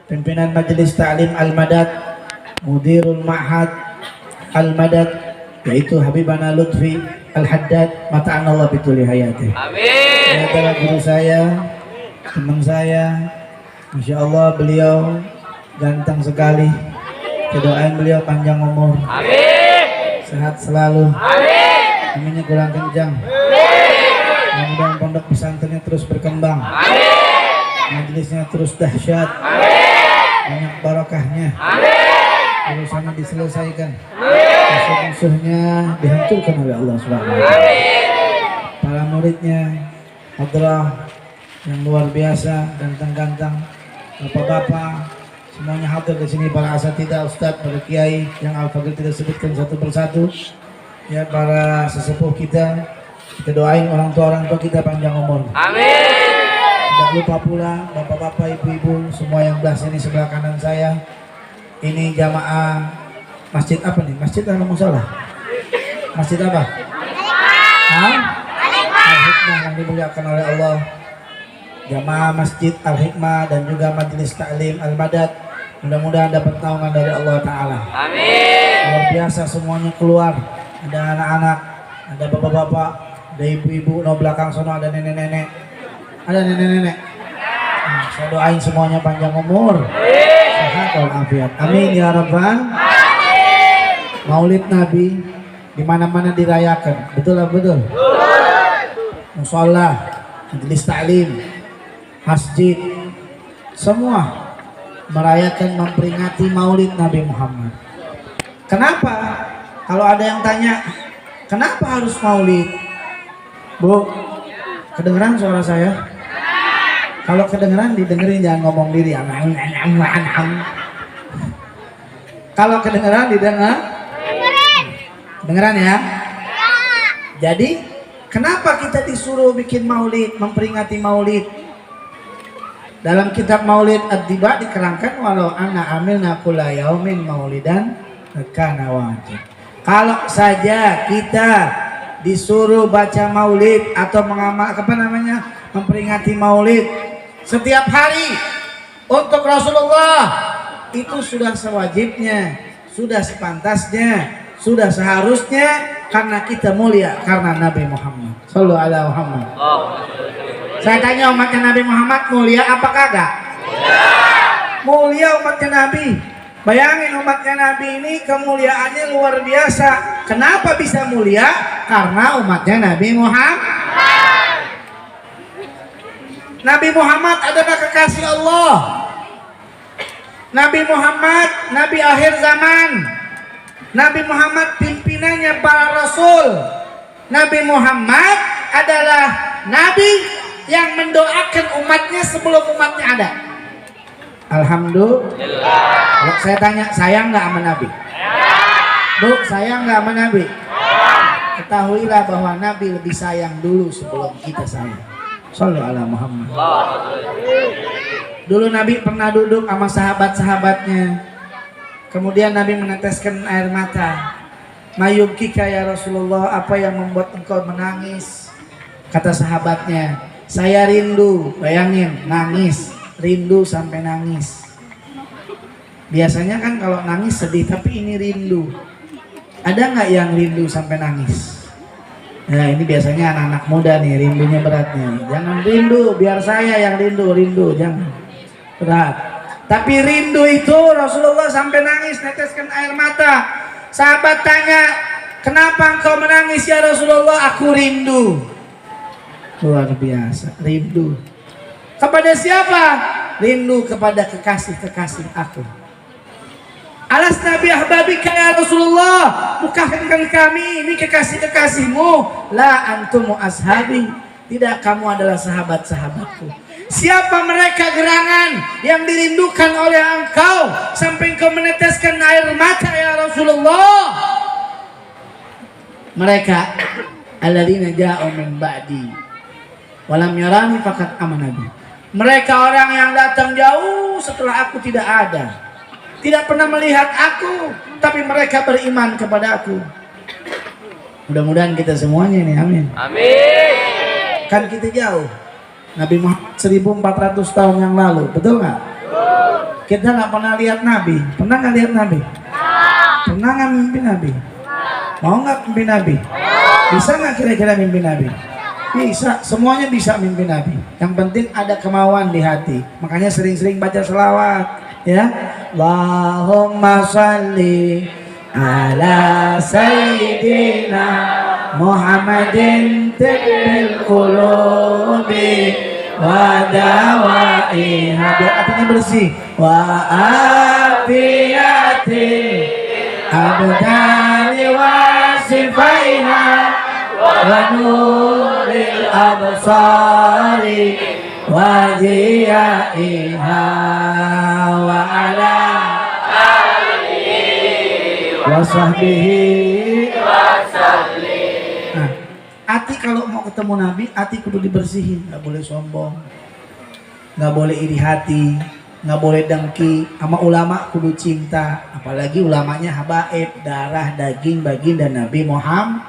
pimpinan Majelis Ta'lim Al-Madad, Mudirul Ma'had Al-Madad, yaitu Habibana Lutfi Al-Haddad, mata'anallah bituli hayati. Amin. Ini adalah guru saya, teman saya, Masya Allah beliau ganteng sekali. Doain beliau panjang umur. Amin. Sehat selalu. Amin. Aminnya kurang kencang. Mudah-mudahan pondok pesantrennya terus berkembang. Amin. Majelisnya terus dahsyat. Amin. Banyak barokahnya. Amin. Urusannya diselesaikan. Amin. Musuh-musuhnya dihancurkan oleh Allah Subhanahu wa Ta'ala. Para muridnya, hadrah yang luar biasa, ganteng-ganteng, bapak-bapak, semuanya hadir di sini, para asatidzah, ustadz, para kiai yang Al-Fadil tidak sebutkan satu persatu, ya para sesepuh kita doain orang tua kita panjang umur. Amin. Tidak lupa pula bapak-bapak, ibu-ibu, semua yang belah sini sebelah kanan saya. Ini jamaah masjid apa nih? Masjid atau musola? Masjid apa? Al-Hikmah yang dimuliakan oleh Allah. Jamaah Masjid Al-Hikmah dan juga Majelis Ta'lim Al-Madad, mudah-mudahan dapat naungan dari Allah Ta'ala. Amin. Luar biasa semuanya keluar. Ada anak-anak, ada bapak-bapak, ada ibu-ibu, no belakang sono ada nenek-nenek. Ada nenek-nenek. Saya doain semuanya panjang umur, sehat walafiat. Amin ya rabbal. Maulid Nabi di mana-mana dirayakan. Betul lah, betul. Musola, Majelis Ta'lim, masjid, semua merayakan, memperingati Maulid Nabi Muhammad. Kenapa? Kalau ada yang tanya, kenapa harus Maulid? Bu, kedengeran suara saya? Kalau kedengeran didengerin, jangan ngomong diri. Kalau kedengeran didengar, kedengeran ya. Jadi kenapa kita disuruh bikin Maulid, memperingati Maulid? Dalam kitab Maulid Ad-Diba diterangkan, walau anna amilna kulla yaumin maulidan kana wajib. Kalau saja kita disuruh baca Maulid atau memperingati Maulid setiap hari untuk Rasulullah, itu sudah sewajibnya, sudah sepantasnya, sudah seharusnya, karena kita mulia karena Nabi Muhammad sallallahu alaihi Muhammad. Saya tanya, umatnya Nabi Muhammad mulia apa kagak? Mulia umatnya Nabi. Bayangin, umatnya Nabi ini kemuliaannya luar biasa. Kenapa bisa mulia? Karena umatnya Nabi Muhammad. Nabi Muhammad adalah kekasih Allah. Nabi Muhammad, Nabi akhir zaman. Nabi Muhammad pimpinannya para rasul. Nabi Muhammad adalah Nabi yang mendoakan umatnya sebelum umatnya ada. Alhamdulillah. Saya tanya, sayang nggak sama Nabi? Bu, sayang nggak sama Nabi? Ketahuilah bahwa Nabi lebih sayang dulu sebelum kita sayang. Sallallahu alaihi Muhammad. Dulu Nabi pernah duduk sama sahabat-sahabatnya. Kemudian Nabi meneteskan air mata. Mayubkika ya Rasulullah, apa yang membuat engkau menangis? Kata sahabatnya, saya rindu. Bayangin, nangis, rindu sampai nangis. Biasanya kan kalau nangis sedih, tapi ini rindu. Ada nggak yang rindu sampai nangis? Nah, ini biasanya anak-anak muda nih, rindunya berat nih. Jangan rindu, biar saya yang rindu, jangan berat. Tapi rindu itu Rasulullah sampai nangis, neteskan air mata. Sahabat tanya, kenapa engkau menangis ya Rasulullah? Aku rindu. Luar biasa, rindu. Kepada siapa? Rindu kepada kekasih-kekasih aku. Alas Nabi ahbabika ya Rasulullah, bukankah kami ini kekasih-kekasihmu? La antumu ashabi, tidak, kamu adalah sahabat-sahabatku. Siapa mereka gerangan yang dirindukan oleh engkau sampai engkau meneteskan air mata ya Rasulullah? Mereka alladzina ja'u min ba'di walam yarani faqad amanabi. Mereka orang yang datang jauh setelah aku tidak ada, tidak pernah melihat aku, tapi mereka beriman kepada aku. Mudah-mudahan kita semuanya ini, amin. Amin. Kan kita jauh. Nabi Muhammad 1400 tahun yang lalu, betul nggak? Kita nggak pernah lihat Nabi. Pernah nggak lihat Nabi? Pernah nggak mimpi Nabi? Mau nggak mimpi Nabi? Bisa nggak kira-kira mimpi Nabi? Bisa, semuanya bisa mimpi Nabi. Yang penting ada kemauan di hati. Makanya sering-sering baca selawat, ya. Allahumma shalli ala sayyidina Muhammadin tibbil qulubi wa dawaiha. Biar hatinya bersih. Wa afiyati abdali wa sifaiha wa nuril absari wa jiyaiha wa ala alihi wa sahbihi wa sallim. Nah, hati kalau mau ketemu Nabi, hati kudu dibersihin. Gak boleh sombong, gak boleh iri hati, nggak boleh dengki. Sama ulama kudu cinta, apalagi ulamanya habaib, darah daging baginda Nabi Muhammad.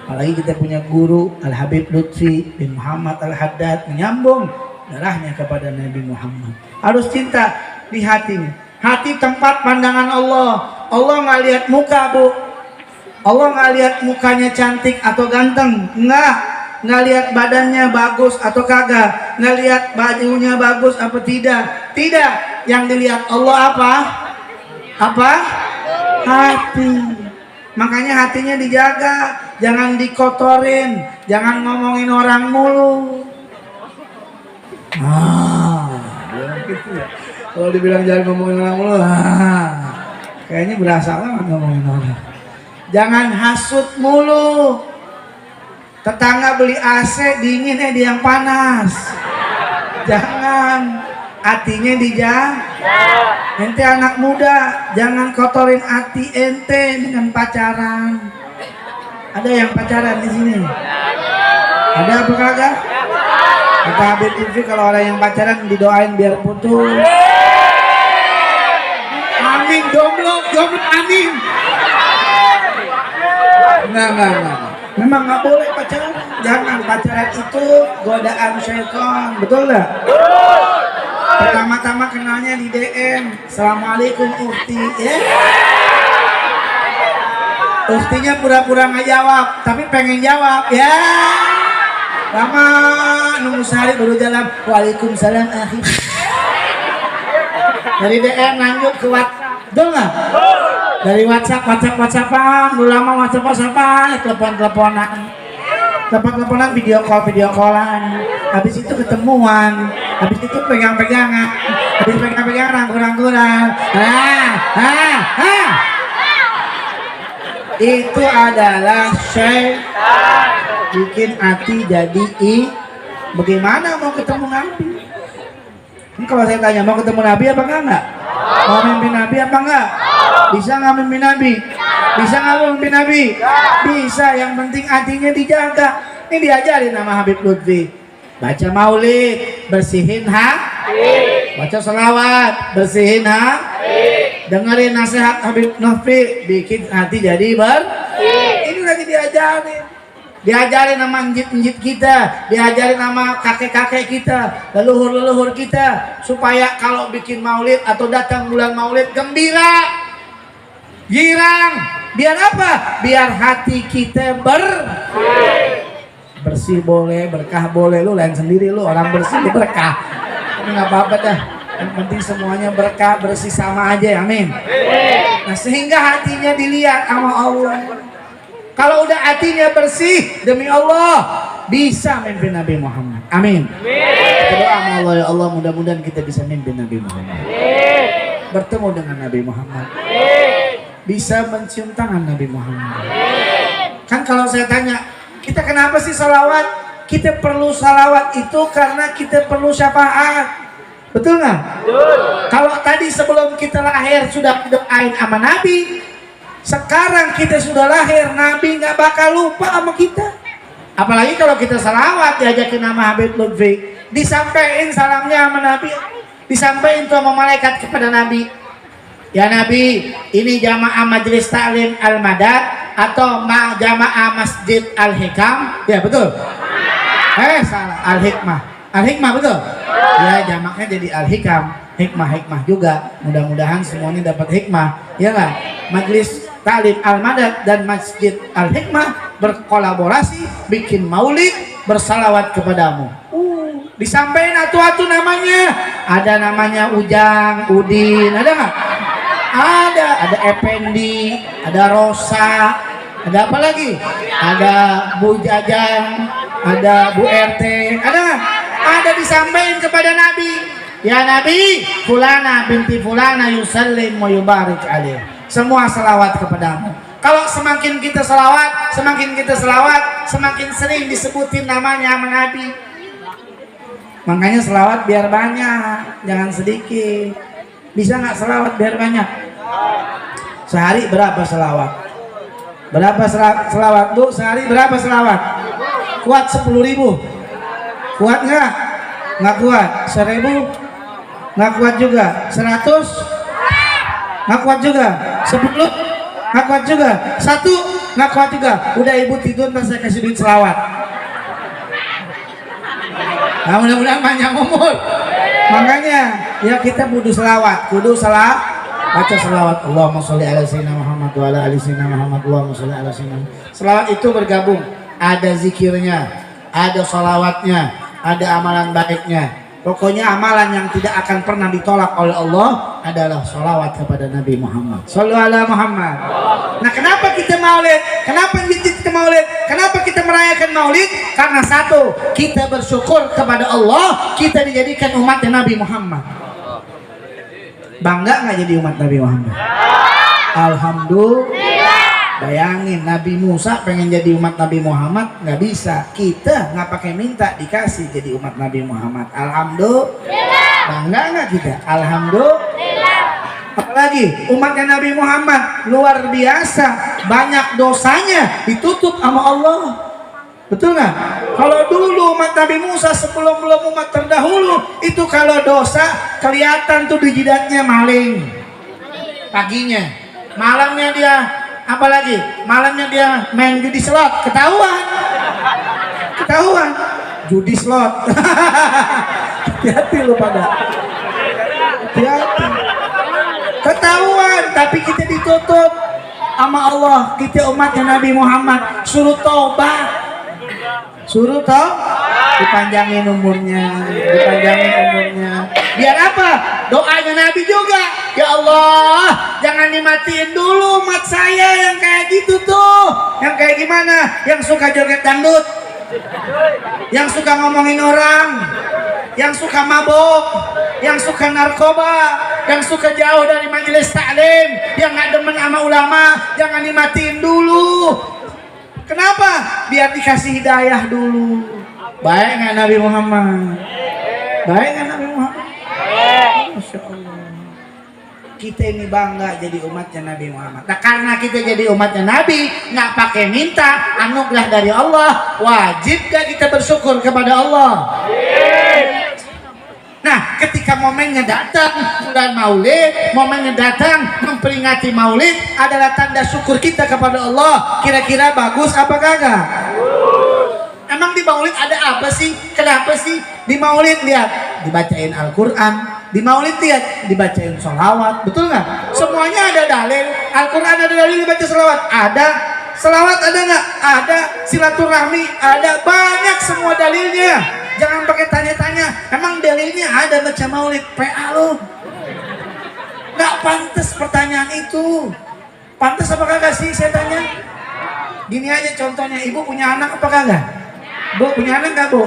Apalagi kita punya guru Al-Habib Lutfi bin Muhammad Al-Haddad, menyambung darahnya kepada Nabi Muhammad. Harus cinta di hatinya. Hati tempat pandangan Allah. Allah nggak lihat muka, Bu. Allah nggak lihat mukanya cantik atau ganteng, nggak lihat badannya bagus atau kagak, nggak lihat bajunya bagus apa tidak. Tidak, yang dilihat Allah apa? Hati. Makanya hatinya dijaga, jangan dikotorin, jangan ngomongin orang mulu. Gitu ya. Kalau dibilang jangan ngomongin orang mulu, kayaknya berasa banget ngomongin orang. Jangan hasut mulu. Tetangga beli AC dingin, dia yang panas. Jangan, hatinya dijaga. Ente anak muda, jangan kotorin hati ente dengan pacaran. Ada yang pacaran di sini? Ada apa kagak? Kata Habib Lutfi, kalau orang yang pacaran didoain biar putus. Amin, jomblo, amin. Enggak. Memang nggak boleh pacaran. Jangan, pacaran itu godaan syaitan, betul nggak? Pertama-tama kenalnya di DM. Assalamualaikum Ukti, ya. Uktinya pura-pura nggak jawab, tapi pengen jawab, ya. Lama nunggu sehari baru jalan. Waalaikumsalam akhi. Dari DM lanjut ke WhatsApp, betul nggak? Dari WhatsAppan, dulu lama WhatsAppan, teleponan, video callan, habis itu ketemuan, habis itu pegang-pegangan, habis pegang-pegangan, rangkul-rangkulan. Itu adalah syaitan, bikin hati jadi bagaimana mau ketemu Nabi? Ini kalau saya tanya, mau ketemu Nabi apa enggak? Mau mimpi Nabi apa enggak? Bisa nggak mimpi Nabi? Bisa nggak mimpi Nabi? Bisa, yang penting hatinya dijaga. Ini diajarin nama Habib Lutfi. Baca maulid, bersihin hati. Baca selawat, bersihin hati. Dengerin nasihat Habib Lutfi, bikin hati jadi bersih. Ini lagi diajarin. Diajarin sama njit-njit kita, diajarin sama kakek-kakek kita, leluhur-leluhur kita, supaya kalau bikin maulid atau datang bulan maulid gembira, girang. Biar apa? Biar hati kita bersih boleh, berkah boleh. Lu lain sendiri, lu orang bersih lu berkah. Tapi nggak apa-apa dah. Yang penting semuanya berkah, bersih sama aja, amin. Nah, sehingga hatinya dilihat sama Allah. Kalau udah hatinya bersih, demi Allah bisa mimpi Nabi Muhammad. Amin. Kita doa sama Allah, ya Allah, mudah-mudahan kita bisa mimpi Nabi Muhammad. Bertemu dengan Nabi Muhammad. Bisa mencium tangan Nabi Muhammad. Kan kalau saya tanya, kita kenapa sih salawat? Kita perlu salawat itu karena kita perlu syafaat. Betul nggak? Kalau tadi sebelum kita lahir sudah doain sama Nabi, sekarang kita sudah lahir, Nabi nggak bakal lupa sama kita. Apalagi kalau kita salawat, diajakin nama Habib Lutfi, disampaikan salamnya sama Nabi, disampaikan tuh sama malaikat kepada Nabi. Ya Nabi, ini jamaah majelis taklim Al-Madad atau jamaah masjid Al-Hikam? Ya betul. Salah, Al-Hikmah. Al-Hikmah betul. Ya jamaknya jadi Al-Hikam. hikmah-hikmah juga. Mudah-mudahan semuanya dapat hikmah, ya nggak? Majelis Ta'lim Al-Madad dan Masjid Al-Hikmah berkolaborasi bikin maulid bersalawat kepadamu. Disampaikan atu-atu namanya. Ada namanya Ujang, Udin, ada nggak? Ada Effendi, ada Rosa, ada apa lagi? Ada Bu Jajang, ada Bu RT, ada nggak? Ada disampaikan kepada Nabi. Ya Nabi, fulana binti fulana yusallim wa yubarik alaih. Semua selawat kepadamu. Kalau semakin kita selawat, semakin sering disebutin namanya sama Nabi. Makanya selawat biar banyak, jangan sedikit. Bisa nggak selawat biar banyak? Sehari berapa selawat? Berapa selawat Bu? Sehari berapa selawat? Kuat 10.000? Kuat nggak? Nggak kuat. 1.000? Nggak kuat juga. 100? Nggak kuat juga. 10? Nggak kuat juga. 1? Nggak kuat juga. Udah ibu tidur, ntar saya kasih duit selawat. Nah, mudah-mudahan panjang umur. Makanya ya kita kudu selawat, baca selawat. Allahumma sholli ala sayyidina Muhammad wa ala ali sayyidina Muhammad. Allahumma sholli ala sayyidina. Selawat itu bergabung, ada zikirnya, ada salawatnya, ada amalan baiknya. Pokoknya amalan yang tidak akan pernah ditolak oleh Allah adalah sholawat kepada Nabi Muhammad. Shallallahu alaihi Muhammad. Nah, kenapa kita maulid? Kenapa kita merayakan maulid? Karena satu, kita bersyukur kepada Allah, kita dijadikan umatnya Nabi Muhammad. Bangga nggak jadi umat Nabi Muhammad? Alhamdulillah. Bayangin Nabi Musa pengen jadi umat Nabi Muhammad, nggak bisa. Kita nggak pakai minta, dikasih jadi umat Nabi Muhammad. Alhamdulillah. Bangga nggak kita? Alhamdulillah. Apalagi umatnya Nabi Muhammad luar biasa, banyak dosanya ditutup sama Allah. Betul nggak? Kalau dulu umat Nabi Musa sebelum umat terdahulu itu kalau dosa kelihatan tuh di jidatnya maling. Paginya, malamnya dia apalagi? Malamnya dia main judi slot, ketahuan. Judi slot. Hati-hati lu pada. Hati-hati. Ketahuan, tapi kita ditutup sama Allah. Kita umatnya Nabi Muhammad suruh tobat. Dipanjangin umurnya. Biar apa? Doanya Nabi juga. Ya Allah, jangan dimatiin dulu umat saya yang kayak gitu tuh. Yang kayak gimana? Yang suka joget dangdut, yang suka ngomongin orang, yang suka mabok, yang suka narkoba, yang suka jauh dari majelis taklim, yang nggak demen sama ulama, jangan dimatiin dulu. Kenapa? Biar dikasih hidayah dulu. Baik nggak Nabi Muhammad? Masya Allah. Kita ini bangga jadi umatnya Nabi Muhammad. Nah, karena kita jadi umatnya Nabi, nggak pakai minta anugerah dari Allah, wajib gak kita bersyukur kepada Allah? Nah, ketika momennya datang, bulan Maulid, momennya datang memperingati Maulid adalah tanda syukur kita kepada Allah. Kira-kira bagus apa kagak? Emang di Maulid ada apa sih? Kenapa sih di Maulid? Lihat, dibacain Al-Quran. Di Maulid lihat, dibacain sholawat. Betul nggak? Semuanya ada dalil. Al-Quran ada dalil dibaca sholawat? Ada. Selawat ada nggak? Ada. Silaturahmi ada. Banyak semua dalilnya. Jangan pakai tanya-tanya. Emang dalilnya ada baca Maulid? PA lo. Nggak pantas pertanyaan itu. Pantas apa kagak sih saya tanya? Gini aja contohnya, ibu punya anak apa kagak? Bu, punya anak nggak Bu?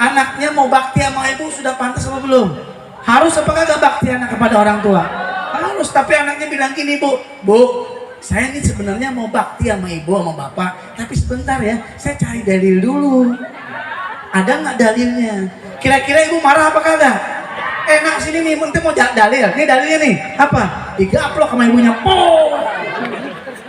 Anaknya mau bakti sama ibu sudah pantas apa belum? Harus apa kagak bakti anak kepada orang tua? Harus, tapi anaknya bilang gini, Bu, saya ini sebenarnya mau bakti sama ibu sama bapak, tapi sebentar ya, saya cari dalil dulu. Ada nggak dalilnya? Kira-kira ibu marah apa kagak? Enak sini nih, mau dalil. Ini dalilnya nih, apa? Digaplok sama ibunya.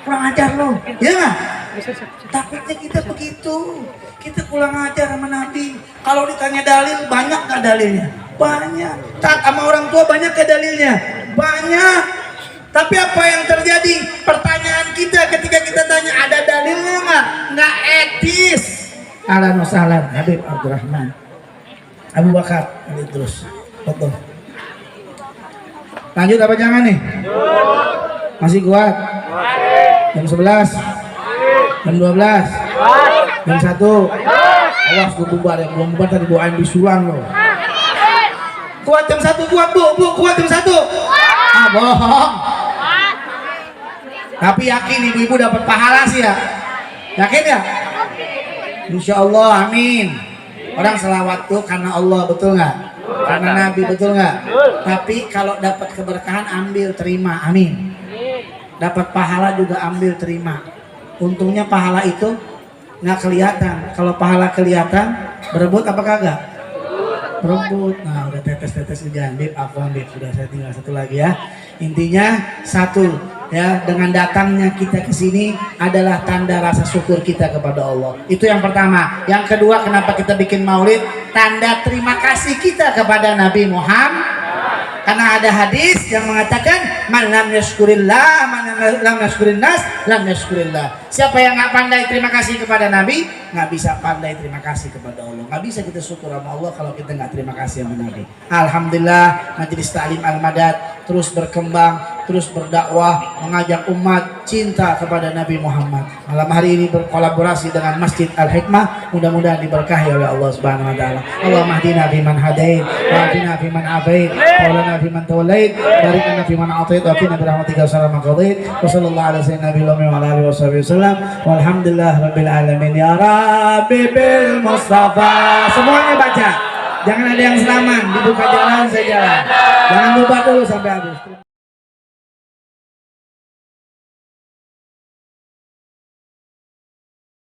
Kurang ajar lo, ya nggak? Takutnya kita begitu. Kita kurang ajar sama Nabi. Kalau ditanya dalil, banyak nggak dalilnya? Banyak. Tak sama orang tua banyak nggak dalilnya? Banyak. Tapi apa yang terjadi? Pertanyaan kita ketika kita tanya ada dalilnya nggak? Nggak etis. Ahlan wa sahlan Habib Abdurrahman Abu Bakar Ali terus. Betul. Lanjut apa jangan nih? Masih kuat? Jam 11? Jam 12? Jam 1? Awas gue bubar ya, belum bubar tadi doain bisulan loh. Kuat jam 1, kuat bu, kuat jam 1. Ah bohong. Tapi yakin ibu-ibu dapat pahala sih ya. Yakin ya? Insya Allah, amin. Orang selawat tuh karena Allah, betul nggak? Karena Nabi, betul nggak? Tapi kalau dapat keberkahan ambil, terima, amin. Dapat pahala juga ambil, terima. Untungnya pahala itu nggak kelihatan. Kalau pahala kelihatan, berebut apa kagak? Berebut. Nah udah tetes-tetes hujan. Bib, afwan Bib, sudah saya tinggal satu lagi ya. Intinya satu ya, dengan datangnya kita ke sini adalah tanda rasa syukur kita kepada Allah. Itu yang pertama. Yang kedua, kenapa kita bikin maulid? Tanda terima kasih kita kepada Nabi Muhammad. Karena ada hadis yang mengatakan man lam yashkurillah, man lam yashkurin nas, lam yashkurillah. Siapa yang nggak pandai terima kasih kepada Nabi, nggak bisa pandai terima kasih kepada Allah. Nggak bisa kita syukur sama Allah kalau kita nggak terima kasih sama Nabi. Alhamdulillah, Majelis Ta'lim Al-Madad terus berkembang, terus berdakwah, mengajak umat cinta kepada Nabi Muhammad. Malam hari ini berkolaborasi dengan Masjid Al-Hikmah, mudah-mudahan diberkahi oleh Allah Subhanahu wa taala. Allahumma hdina fi man hadait, wa hdina fi man afait, wa lana fi man tawallait, barik lana fi man atait, wa qina bi rahmatika syarra ma qadait. Wa sallallahu ala sayyidina Nabi wa ala alihi wasallam. Walhamdulillah rabbil alamin ya rabbi bil mustafa. Semuanya baca. Jangan ada yang selaman, dibuka jalan saya jalan. Jangan lupa dulu sampai habis.